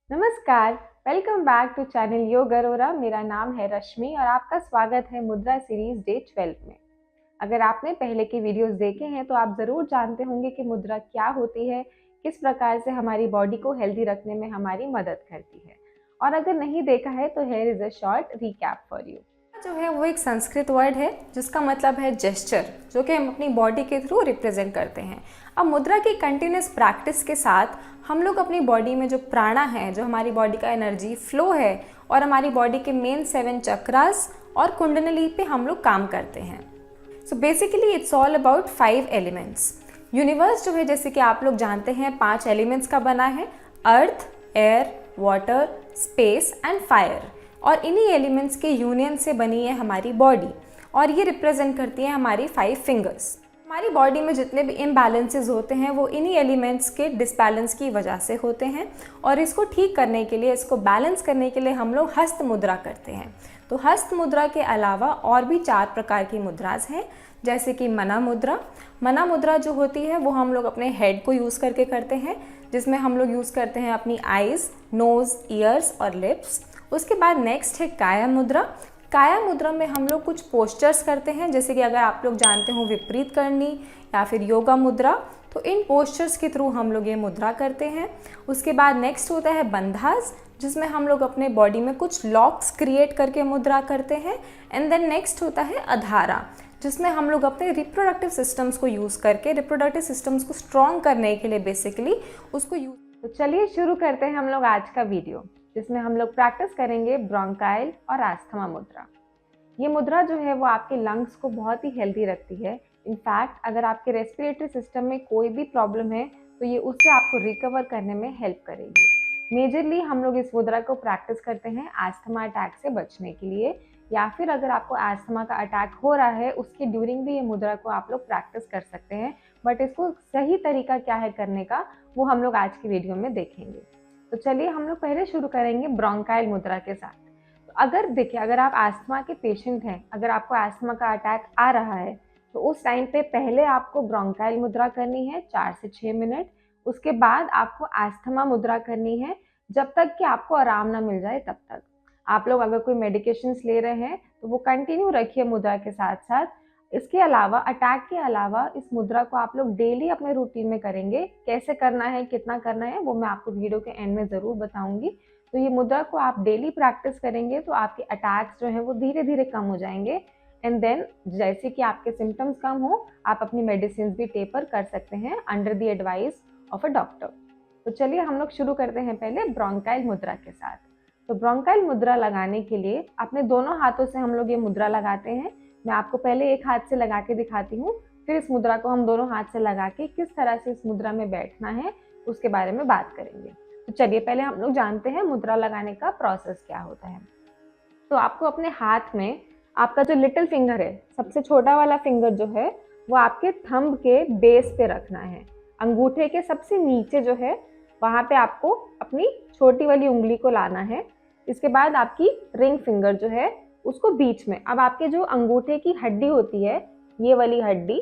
नमस्कार। Welcome back to channel योग अरोरा। मेरा नाम है रश्मि और आपका स्वागत है मुद्रा सीरीज डे 12 में। अगर आपने पहले के वीडियोस देखे हैं तो आप ज़रूर जानते होंगे कि मुद्रा क्या होती है, किस प्रकार से हमारी बॉडी को हेल्दी रखने में हमारी मदद करती है। और अगर नहीं देखा है तो here is a short recap for you. जो है वो एक संस्कृत वर्ड है जिसका मतलब है जेस्चर, जो कि हम अपनी बॉडी के थ्रू रिप्रेजेंट करते हैं। अब मुद्रा की कंटिन्यूस प्रैक्टिस के साथ हम लोग अपनी बॉडी में जो प्राणा है, जो हमारी बॉडी का एनर्जी फ्लो है, और हमारी बॉडी के मेन 7 चक्रास और कुंडली पे हम लोग काम करते हैं। So basically it's all about 5 elements. Universe जो है, जैसे कि आप लोग जानते हैं, 5 एलिमेंट्स का बना है: earth, air, water, space and fire. और इन्हीं एलिमेंट्स के यूनियन से बनी है हमारी बॉडी, और ये रिप्रेजेंट करती है हमारी 5 फिंगर्स। हमारी बॉडी में जितने भी इम्बैलेंसेस होते हैं वो इन्हीं एलिमेंट्स के डिसबैलेंस की वजह से होते हैं, और इसको ठीक करने के लिए, इसको बैलेंस करने के लिए हम लोग हस्त मुद्रा करते हैं। तो हस्त मुद्रा के अलावा और भी 4 प्रकार की मुद्राज हैं, जैसे कि मना मुद्रा। मना मुद्रा जो होती है वो हम लोग अपने हेड को यूज़ करके करते हैं, जिसमें हम लोग यूज़ करते हैं अपनी आइज़, नोज़, ईयर्स और लिप्स। उसके बाद नेक्स्ट है काया मुद्रा। काया मुद्रा में हम लोग कुछ पोस्चर्स करते हैं, जैसे कि अगर आप लोग जानते हो विपरीत करनी या फिर योगा मुद्रा, तो इन पोस्चर्स के थ्रू हम लोग ये मुद्रा करते हैं। उसके बाद नेक्स्ट होता है बंधास, जिसमें हम लोग अपने बॉडी में कुछ लॉक्स क्रिएट करके मुद्रा करते हैं। एंड देन नेक्स्ट होता है अधारा, जिसमें हम लोग अपने रिप्रोडक्टिव सिस्टम्स को यूज़ करके, रिप्रोडक्टिव सिस्टम्स को स्ट्रॉन्ग करने के लिए बेसिकली उसको यूज़। तो चलिए शुरू करते हैं हम लोग आज का वीडियो, जिसमें हम लोग प्रैक्टिस करेंगे ब्रोंकाइल और आस्थमा मुद्रा। ये मुद्रा जो है वो आपके लंग्स को बहुत ही हेल्दी रखती है। इनफैक्ट अगर आपके रेस्पिरेटरी सिस्टम में कोई भी प्रॉब्लम है तो ये उससे आपको रिकवर करने में हेल्प करेगी। मेजरली हम लोग इस मुद्रा को प्रैक्टिस करते हैं आस्थमा अटैक से बचने के लिए, या फिर अगर आपको आस्थमा का अटैक हो रहा है उसके ड्यूरिंग भी ये मुद्रा को आप लोग प्रैक्टिस कर सकते हैं। बट इसको सही तरीका क्या है करने का, वो हम लोग आज की वीडियो में देखेंगे। तो चलिए हम लोग पहले शुरू करेंगे ब्रोंकाइल मुद्रा के साथ। तो अगर देखिए, अगर आप आस्थमा के पेशेंट हैं, अगर आपको आस्थमा का अटैक आ रहा है, तो उस टाइम पे पहले आपको ब्रोंकाइल मुद्रा करनी है 4 से 6 मिनट। उसके बाद आपको आस्थमा मुद्रा करनी है जब तक कि आपको आराम ना मिल जाए तब तक। आप लोग अगर कोई मेडिकेशंस ले रहे हैं तो वो कंटिन्यू रखिए मुद्रा के साथ साथ। इसके अलावा, अटैक के अलावा, इस मुद्रा को आप लोग डेली अपने रूटीन में करेंगे। कैसे करना है, कितना करना है, वो मैं आपको वीडियो के एंड में ज़रूर बताऊंगी। तो ये मुद्रा को आप डेली प्रैक्टिस करेंगे तो आपके अटैक्स जो हैं वो धीरे धीरे कम हो जाएंगे। एंड देन जैसे कि आपके सिम्टम्स कम हो, आप अपनी मेडिसिन भी टेपर कर सकते हैं under the advice of a doctor. तो चलिए हम लोग शुरू करते हैं पहले ब्रोंकाइल मुद्रा के साथ। तो ब्रोंकाइल मुद्रा लगाने के लिए अपने दोनों हाथों से हम लोग ये मुद्रा लगाते हैं। मैं आपको पहले एक हाथ से लगा के दिखाती हूँ, फिर इस मुद्रा को हम दोनों हाथ से लगा के किस तरह से इस मुद्रा में बैठना है उसके बारे में बात करेंगे। तो चलिए पहले हम लोग जानते हैं मुद्रा लगाने का प्रोसेस क्या होता है। तो आपको अपने हाथ में आपका जो लिटिल फिंगर है, सबसे छोटा वाला फिंगर जो है, वो आपके थंब के बेस पे रखना है। अंगूठे के सबसे नीचे जो है वहाँ पे आपको अपनी छोटी वाली उंगली को लाना है। इसके बाद आपकी रिंग फिंगर जो है उसको बीच में, अब आपके जो अंगूठे की हड्डी होती है, ये वाली हड्डी,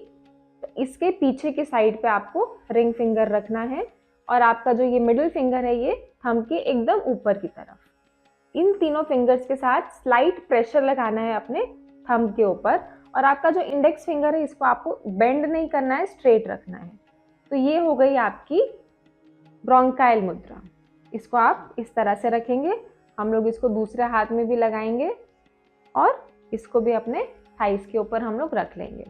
तो इसके पीछे की साइड पे आपको रिंग फिंगर रखना है। और आपका जो ये मिडिल फिंगर है ये थंब के एकदम ऊपर की तरफ। इन तीनों फिंगर्स के साथ स्लाइट प्रेशर लगाना है अपने थंब के ऊपर। और आपका जो इंडेक्स फिंगर है इसको आपको बेंड नहीं करना है, स्ट्रेट रखना है। तो ये हो गई आपकी ब्रोंकाइल मुद्रा। इसको आप इस तरह से रखेंगे। हम लोग इसको दूसरे हाथ में भी लगाएंगे और इसको भी अपने थाइस के ऊपर हम लोग रख लेंगे।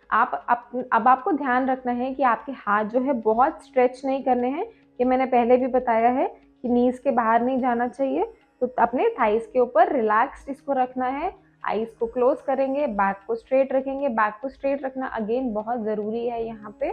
अब आपको ध्यान रखना है कि आपके हाथ जो है बहुत स्ट्रेच नहीं करने हैं। ये मैंने पहले भी बताया है कि नीज के बाहर नहीं जाना चाहिए। तो अपने थाइस के ऊपर रिलैक्स्ड इसको रखना है। आईज को क्लोज करेंगे, बैक को स्ट्रेट रखेंगे। बैक को स्ट्रेट रखना अगेन बहुत ज़रूरी है यहाँ पे,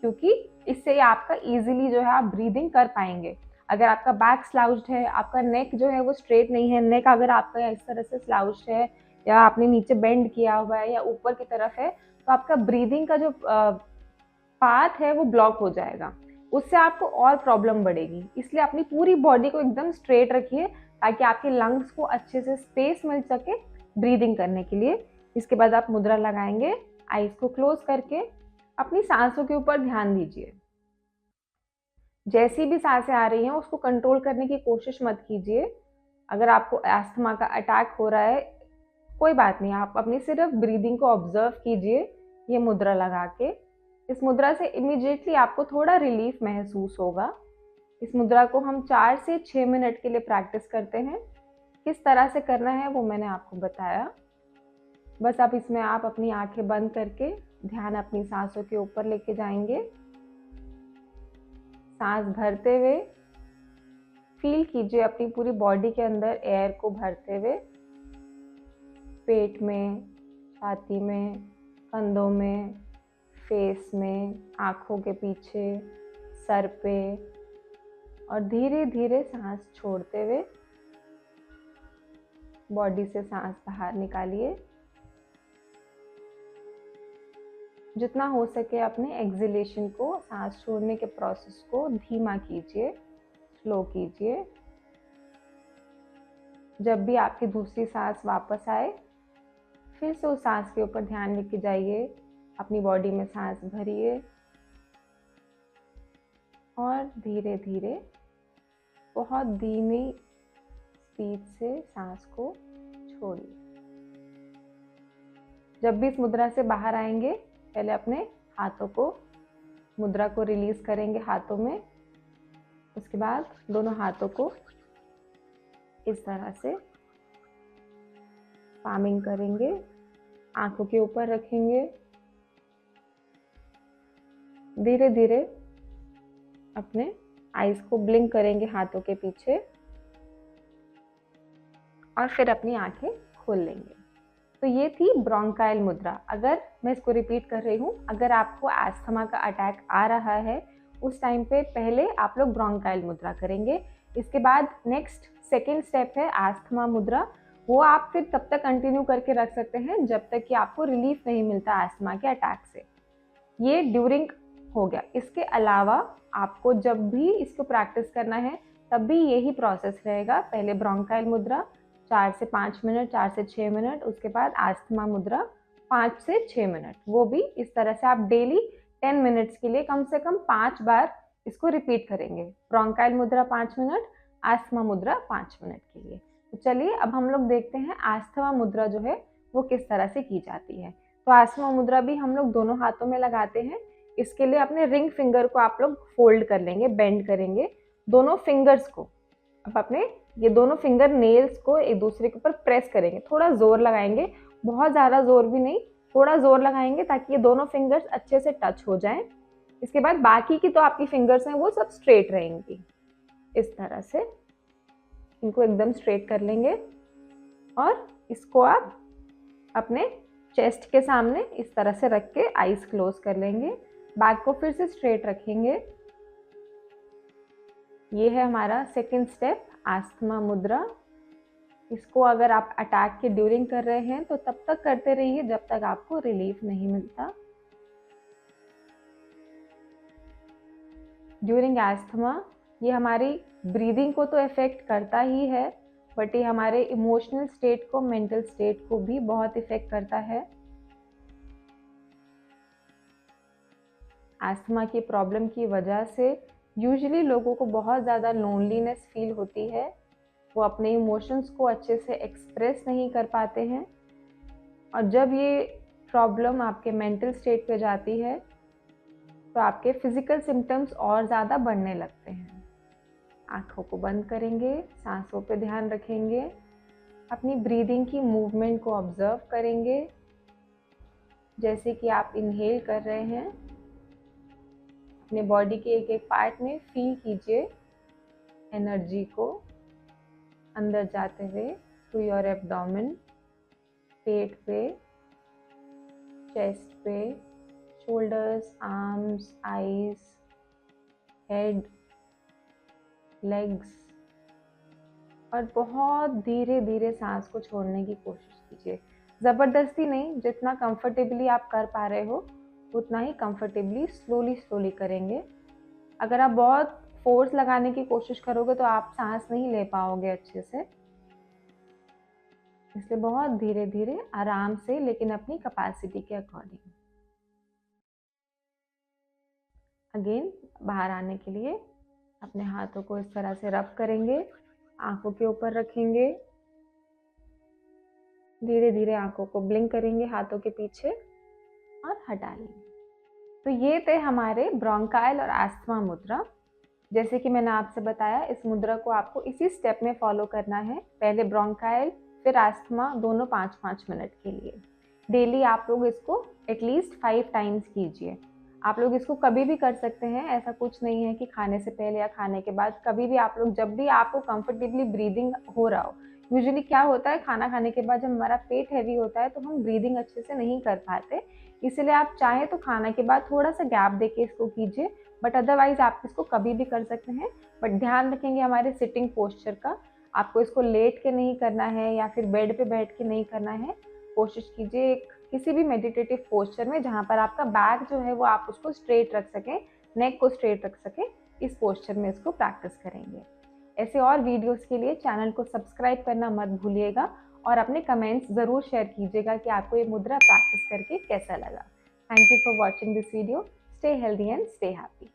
क्योंकि इससे आपका इजीली जो है आप ब्रीदिंग कर पाएंगे। अगर आपका बैक स्लाउज्ड है, आपका नेक जो है वो स्ट्रेट नहीं है, नेक अगर आपका इस तरह से स्लाउज्ड है या आपने नीचे बेंड किया हुआ है या ऊपर की तरफ है, तो आपका ब्रीदिंग का जो पाथ है वो ब्लॉक हो जाएगा। उससे आपको और प्रॉब्लम बढ़ेगी। इसलिए अपनी पूरी बॉडी को एकदम स्ट्रेट रखिए ताकि आपके लंग्स को अच्छे से स्पेस मिल सके ब्रीदिंग करने के लिए। इसके बाद आप मुद्रा लगाएंगे, आईज को क्लोज करके अपनी सांसों के ऊपर ध्यान दीजिए। जैसी भी सांसें आ रही हैं उसको कंट्रोल करने की कोशिश मत कीजिए। अगर आपको अस्थमा का अटैक हो रहा है, कोई बात नहीं, आप अपनी सिर्फ ब्रीदिंग को ऑब्जर्व कीजिए ये मुद्रा लगा के। इस मुद्रा से इमीडिएटली आपको थोड़ा रिलीफ महसूस होगा। इस मुद्रा को हम 4 से 6 मिनट के लिए प्रैक्टिस करते हैं। किस तरह से करना है वो मैंने आपको बताया। बस अब इसमें आप अपनी आंखें बंद करके ध्यान अपनी सांसों के ऊपर लेके जाएंगे। सांस भरते हुए फील कीजिए अपनी पूरी बॉडी के अंदर एयर को भरते हुए, पेट में, छाती में, कंधों में, फेस में, आँखों के पीछे, सर पे, और धीरे धीरे सांस छोड़ते हुए बॉडी से सांस बाहर निकालिए। जितना हो सके अपने एक्सहेलेशन को, सांस छोड़ने के प्रोसेस को धीमा कीजिए, स्लो कीजिए। जब भी आपकी दूसरी सांस वापस आए, फिर से उस सांस के ऊपर ध्यान लेके जाइए, अपनी बॉडी में सांस भरिए और धीरे धीरे बहुत धीमी स्पीड से सांस को छोड़िए। जब भी इस मुद्रा से बाहर आएंगे, पहले अपने हाथों को, मुद्रा को रिलीज करेंगे हाथों में। उसके बाद दोनों हाथों को इस तरह से पामिंग करेंगे, आंखों के ऊपर रखेंगे। धीरे धीरे अपने आईज को ब्लिंक करेंगे हाथों के पीछे और फिर अपनी आंखें खोल लेंगे। तो ये थी ब्रोंकाइल मुद्रा। अगर मैं इसको रिपीट कर रही हूँ, अगर आपको अस्थमा का अटैक आ रहा है उस टाइम पे पहले आप लोग ब्रोंकाइल मुद्रा करेंगे। इसके बाद नेक्स्ट सेकेंड स्टेप है अस्थमा मुद्रा। वो आप फिर तब तक कंटिन्यू करके रख सकते हैं जब तक कि आपको रिलीफ नहीं मिलता अस्थमा के अटैक से। ये ड्यूरिंग हो गया। इसके अलावा आपको जब भी इसको प्रैक्टिस करना है तब भी यही प्रोसेस रहेगा। पहले ब्रोंकाइल मुद्रा 4 से 5 मिनट, 4 से 6 मिनट, उसके बाद अस्थमा मुद्रा 5 से 6 मिनट। वो भी इस तरह से आप डेली 10 मिनट्स के लिए कम से कम 5 बार इसको रिपीट करेंगे। ब्रोंकाइल मुद्रा 5 मिनट, अस्थमा मुद्रा 5 मिनट के लिए। तो चलिए अब हम लोग देखते हैं अस्थमा मुद्रा जो है वो किस तरह से की जाती है। तो अस्थमा मुद्रा भी हम लोग दोनों हाथों में लगाते हैं। इसके लिए अपने रिंग फिंगर को आप लोग फोल्ड कर लेंगे, बेंड करेंगे दोनों फिंगर्स को। अब अपने ये दोनों फिंगर नेल्स को एक दूसरे के ऊपर प्रेस करेंगे, थोड़ा जोर लगाएंगे, बहुत ज़्यादा जोर भी नहीं, थोड़ा जोर लगाएंगे ताकि ये दोनों फिंगर्स अच्छे से टच हो जाएं। इसके बाद बाकी की तो आपकी फिंगर्स हैं वो सब स्ट्रेट रहेंगी। इस तरह से इनको एकदम स्ट्रेट कर लेंगे और इसको आप अपने चेस्ट के सामने इस तरह से रख के आईज क्लोज कर लेंगे। बैक को फिर से स्ट्रेट रखेंगे। ये है हमारा सेकेंड स्टेप अस्थमा मुद्रा। इसको अगर आप अटैक के ड्यूरिंग कर रहे हैं तो तब तक करते रहिए जब तक आपको रिलीफ नहीं मिलता। ड्यूरिंग अस्थमा ये हमारी ब्रीदिंग को तो इफेक्ट करता ही है, बट ये हमारे इमोशनल स्टेट को, मेंटल स्टेट को भी बहुत इफेक्ट करता है। अस्थमा की प्रॉब्लम की वजह से यूजुअली लोगों को बहुत ज़्यादा लोनलीनेस फील होती है। वो अपने इमोशंस को अच्छे से एक्सप्रेस नहीं कर पाते हैं और जब ये प्रॉब्लम आपके मेंटल स्टेट पे जाती है तो आपके फिजिकल सिम्टम्स और ज़्यादा बढ़ने लगते हैं। आँखों को बंद करेंगे, सांसों पे ध्यान रखेंगे, अपनी ब्रीदिंग की मूवमेंट को ऑब्जर्व करेंगे। जैसे कि आप इनहेल कर रहे हैं, अपने बॉडी के एक एक पार्ट में फील कीजिए एनर्जी को अंदर जाते हुए थ्रू योर एब्डोमेन, पेट पे, चेस्ट पे, shoulders, arms, eyes, head, legs, और बहुत धीरे धीरे सांस को छोड़ने की कोशिश कीजिए। ज़बरदस्ती नहीं, जितना कंफर्टेबली आप कर पा रहे हो उतना ही कंफर्टेबली स्लोली स्लोली करेंगे। अगर आप बहुत फोर्स लगाने की कोशिश करोगे तो आप सांस नहीं ले पाओगे अच्छे से, इसलिए बहुत धीरे धीरे आराम से, लेकिन अपनी कैपेसिटी के अकॉर्डिंग। अगेन बाहर आने के लिए अपने हाथों को इस तरह से रब करेंगे, आंखों के ऊपर रखेंगे, धीरे धीरे आंखों को ब्लिंक करेंगे हाथों के पीछे और हटा लेंगे। तो ये थे हमारे ब्रोंकाइल और अस्थमा मुद्रा। जैसे कि मैंने आपसे बताया, इस मुद्रा को आपको इसी स्टेप में फॉलो करना है। पहले ब्रोंकाइल फिर अस्थमा, दोनों 5-5 मिनट के लिए। डेली आप लोग इसको एटलीस्ट 5 टाइम्स कीजिए। आप लोग इसको कभी भी कर सकते हैं, ऐसा कुछ नहीं है कि खाने से पहले या खाने के बाद। कभी भी आप लोग, जब भी आपको कंफर्टेबली ब्रीदिंग हो रहा हो। यूजुअली क्या होता है, खाना खाने के बाद जब हमारा पेट हैवी होता है तो हम ब्रीदिंग अच्छे से नहीं कर पाते, इसलिए आप चाहें तो खाना के बाद थोड़ा सा गैप देके इसको कीजिए, बट अदरवाइज आप इसको कभी भी कर सकते हैं। बट ध्यान रखेंगे हमारे सिटिंग पोस्चर का। आपको इसको लेट के नहीं करना है या फिर बेड पे बैठ के नहीं करना है। कोशिश कीजिए किसी भी मेडिटेटिव पोस्चर में जहाँ पर आपका बैक जो है वो आप उसको स्ट्रेट रख सकें, नेक को स्ट्रेट रख सकें। इस पोस्चर में इसको प्रैक्टिस करेंगे। ऐसे और वीडियोस के लिए चैनल को सब्सक्राइब करना मत भूलिएगा और अपने कमेंट्स ज़रूर शेयर कीजिएगा कि आपको ये मुद्रा प्रैक्टिस करके कैसा लगा। Thank you for watching this video. Stay healthy and stay happy.